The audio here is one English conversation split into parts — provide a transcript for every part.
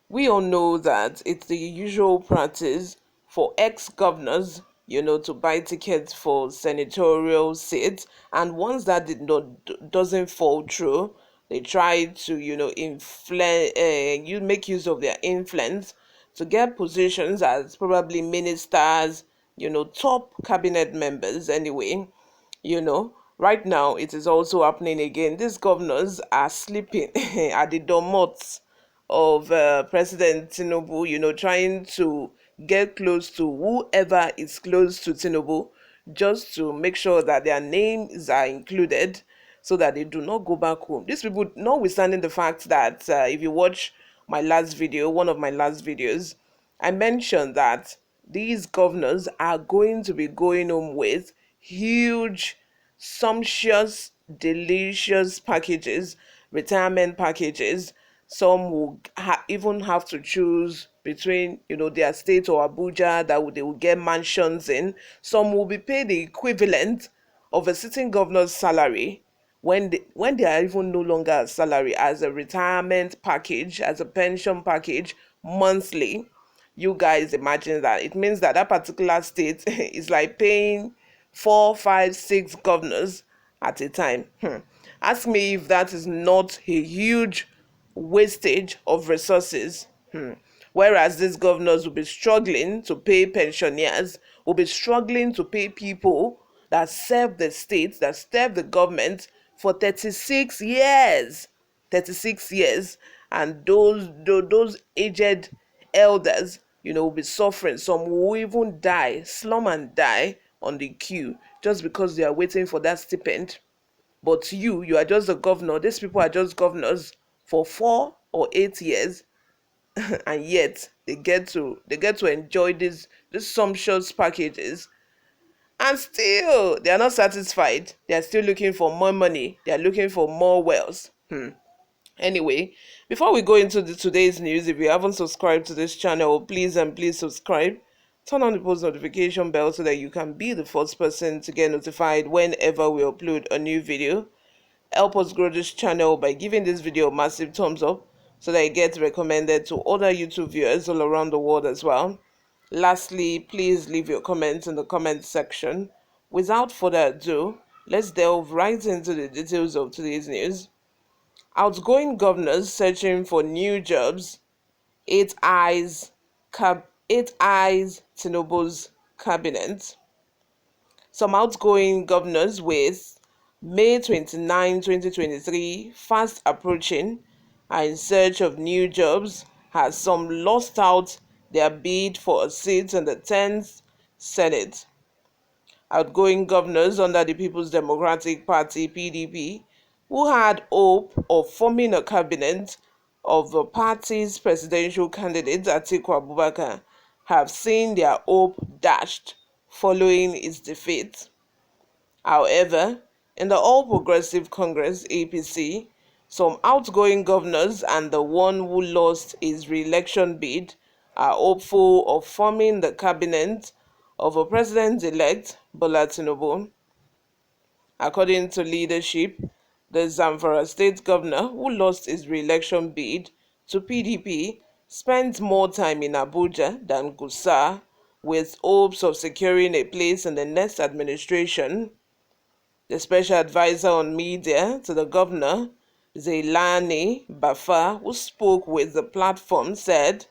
We all know that it's the usual practice for ex-governors, to buy tickets for senatorial seats, and once that doesn't fall through, they try to, you make use of their influence to get positions as probably ministers, top cabinet members anyway. Right now it is also happening again. These governors are sleeping at the doormats of President Tinubu, trying to get close to whoever is close to Tinubu, just to make sure that their names are included so that they do not go back home. These people, notwithstanding the fact that if you watch my last video, one of my last videos, I mentioned that these governors are going to be going home with huge, sumptuous, delicious packages, retirement packages. Some will even have to choose between, their state or Abuja that they will get mansions in. Some will be paid the equivalent of a sitting governor's salary when they are even no longer a salary, as a retirement package, as a pension package monthly. You guys imagine that. It means that that particular state is like paying 4, 5, 6 governors at a time. Ask me if that is not a huge wastage of resources. Whereas these governors will be struggling to pay pensioners, will be struggling to pay people that serve the state, that serve the government for 36 years. 36 years. And those aged elders, will be suffering. Some will even die, slum and die on the queue just because they are waiting for that stipend. But you are just a governor. These people are just governors for 4 or 8 years, and yet they get to enjoy these sumptuous packages, and still they are not satisfied. They are still looking for more money. They are looking for more wealth. Anyway, before we go into today's news, if you haven't subscribed to this channel, please subscribe. Turn on the post notification bell so that you can be the first person to get notified whenever we upload a new video. Help us grow this channel by giving this video a massive thumbs up so that it gets recommended to other YouTube viewers all around the world as well. Lastly, please leave your comments in the comment section. Without further ado, let's delve right into the details of today's news. Outgoing governors searching for new jobs. Eight eyes TINUBU'S cabinet. Some outgoing governors with May 29, 2023 fast approaching are in search of new jobs, as some lost out their bid for a seat in the 10th Senate. Outgoing governors under the People's Democratic Party (PDP), who had hope of forming a cabinet of the party's presidential candidate Atiku Abubakar, have seen their hope dashed following his defeat. However, in the All Progressive Congress (APC), some outgoing governors and the one who lost his re-election bid are hopeful of forming the cabinet of a president-elect Bola Tinubu. According to leadership, the Zamfara state governor, who lost his re-election bid to PDP, spent more time in Abuja than Gusau, with hopes of securing a place in the next administration. The special advisor on media to the governor, Zailani Bafa, who spoke with the platform, said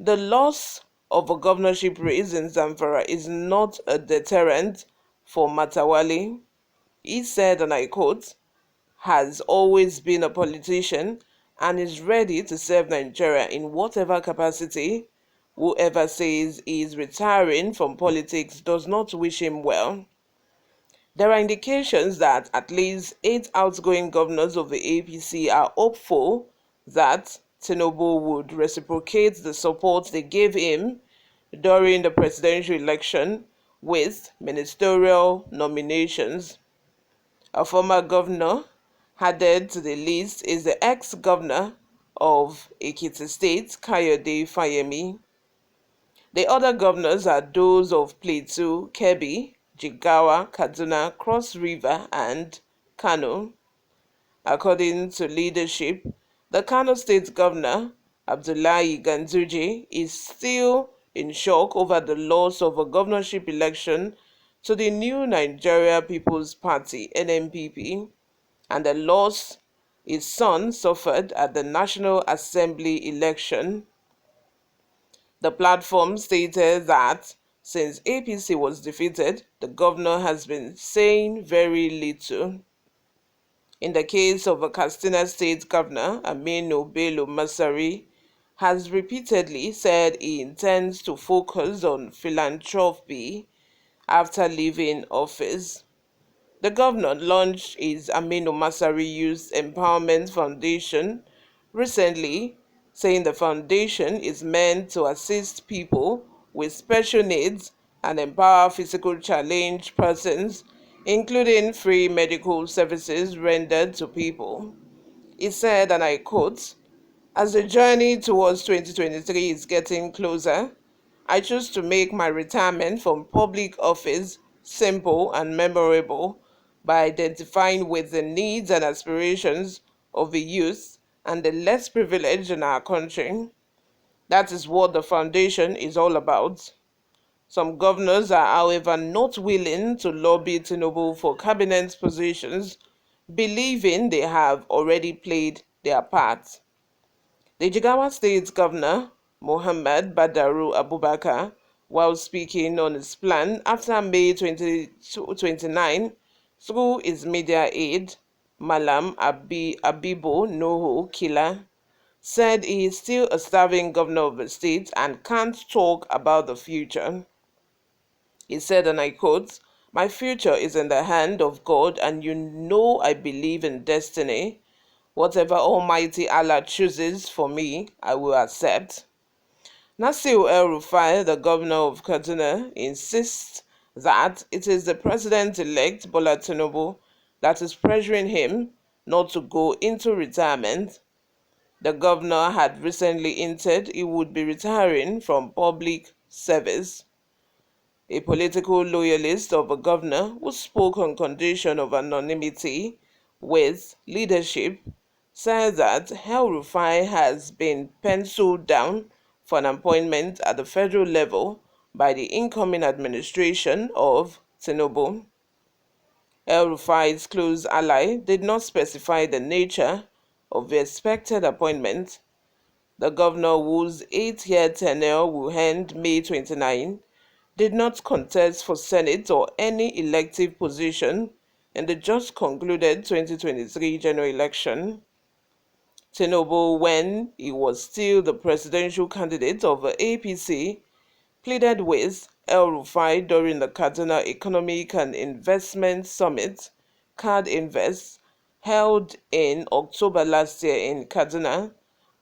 the loss of a governorship race in Zamfara is not a deterrent for Matawali. He said, and I quote, has always been a politician and is ready to serve Nigeria in whatever capacity. Whoever says he is retiring from politics does not wish him well. There are indications that at least 8 outgoing governors of the APC are hopeful that Tinubu would reciprocate the support they gave him during the presidential election with ministerial nominations. A former governor added to the list is the ex-governor of Ekiti State, Kayode Fayemi. The other governors are those of Plateau, Kebbi, Jigawa, Kaduna, Cross River, and Kano. According to leadership, the Kano State governor, Abdullahi Ganduje, is still in shock over the loss of a governorship election to the New Nigeria People's Party (NNPP) and the loss his son suffered at the National Assembly election. The platform stated that since APC was defeated, the governor has been saying very little. In the case of a Katsina State Governor, Aminu Bello Masari has repeatedly said he intends to focus on philanthropy after leaving office. The governor launched his Aminu Masari Youth Empowerment Foundation recently, saying the foundation is meant to assist people with special needs and empower physical challenged persons, including free medical services rendered to people. He said, and I quote, "As the journey towards 2023 is getting closer, I choose to make my retirement from public office simple and memorable by identifying with the needs and aspirations of the youth and the less privileged in our country. That is what the foundation is all about." Some governors are, however, not willing to lobby Tinubu for cabinet positions, believing they have already played their part. The Jigawa State Governor, Mohammed Badaru Abubakar, while speaking on his plan after May 2029 through his media aide, Malam Abibo Nuhu Kila, said he is still a starving governor of the state and can't talk about the future. He said, and I quote, "My future is in the hand of God, and you know I believe in destiny. Whatever Almighty Allah chooses for me, I will accept." Nasir El-Rufai, the governor of Kaduna, insists that it is the president-elect Bola Tinubu that is pressuring him not to go into retirement. The governor had recently hinted he would be retiring from public service. A political loyalist of a governor who spoke on condition of anonymity with leadership said that El-Rufai has been penciled down for an appointment at the federal level by the incoming administration of Tinubu. El-Rufai's close ally did not specify the nature of the expected appointment. The governor, whose 8-year tenure will end May 29, did not contest for Senate or any elective position in the just concluded 2023 general election. Tinubu, when he was still the presidential candidate of the APC, pleaded with El-Rufai during the Kaduna Economic and Investment Summit, CAD Invest, held in October last year in Kaduna,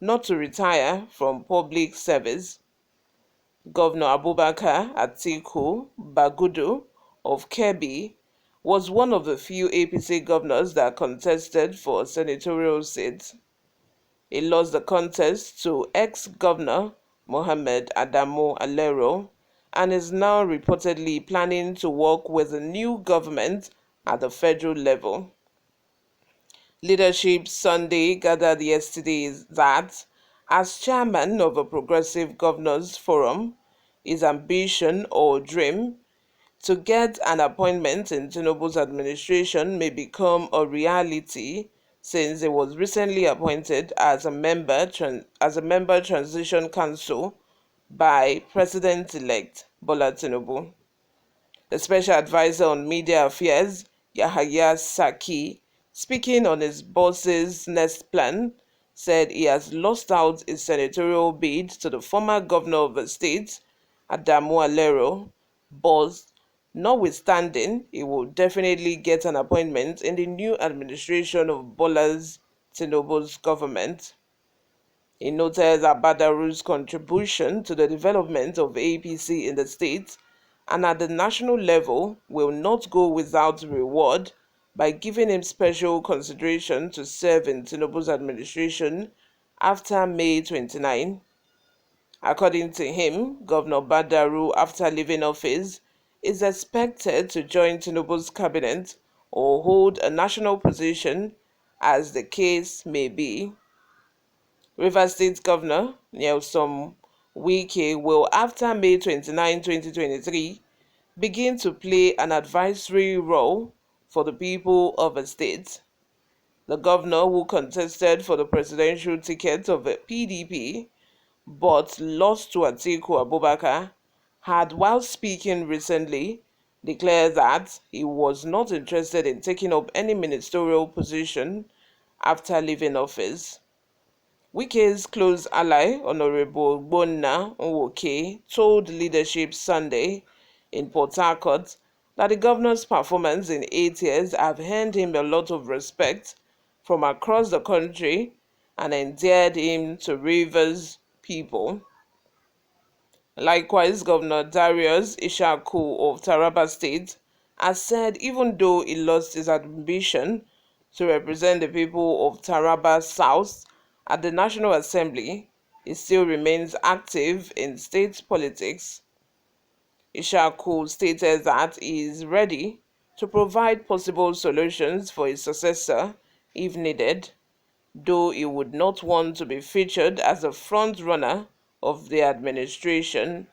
not to retire from public service. Governor Abubakar Atiku Bagudu of Kebbi was one of the few APC governors that contested for a senatorial seat. He lost the contest to ex-governor Mohammed Adamu Alero and is now reportedly planning to work with the new government at the federal level. Leadership Sunday gathered yesterday that, as chairman of a progressive governors forum, his ambition or dream to get an appointment in Tinubu's administration may become a reality, since he was recently appointed as a member transition council by President-elect Bola Tinubu. The special advisor on media affairs, Yahaya Saki, speaking on his boss's next plan, said he has lost out his senatorial bid to the former governor of the state, Adamu Alero, but notwithstanding, he will definitely get an appointment in the new administration of Bola's Tinubu's government. He noted that Badaru's contribution to the development of APC in the state and at the national level will not go without reward by giving him special consideration to serve in Tinubu's administration after May 29. According to him, Governor Badaru, after leaving office, is expected to join Tinubu's cabinet or hold a national position, as the case may be. River State Governor NEWSROOM Wike will, after May 29, 2023, begin to play an advisory role for the people of the state. The governor, who contested for the presidential ticket of the PDP but lost to Atiku Abubakar, had, while speaking recently, declared that he was not interested in taking up any ministerial position after leaving office. Wike's close ally, Honorable Gbonna Nwoke, told leadership Sunday in Port Harcourt that the governor's performance in 8 years have earned him a lot of respect from across the country and endeared him to Rivers people. Likewise, Governor Darius Ishaku of Taraba State has said even though he lost his ambition to represent the people of Taraba South at the National Assembly, he still remains active in state politics. Ishaku stated that he is ready to provide possible solutions for his successor if needed, though he would not want to be featured as a front runner of the administration.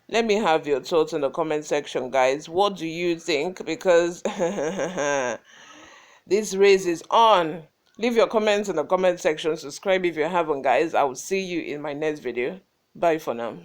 Let me have your thoughts in the comment section, guys. What do you think? Because this race is on. Leave your comments in the comment section. Subscribe if you haven't, guys. I will see you in my next video. Bye for now.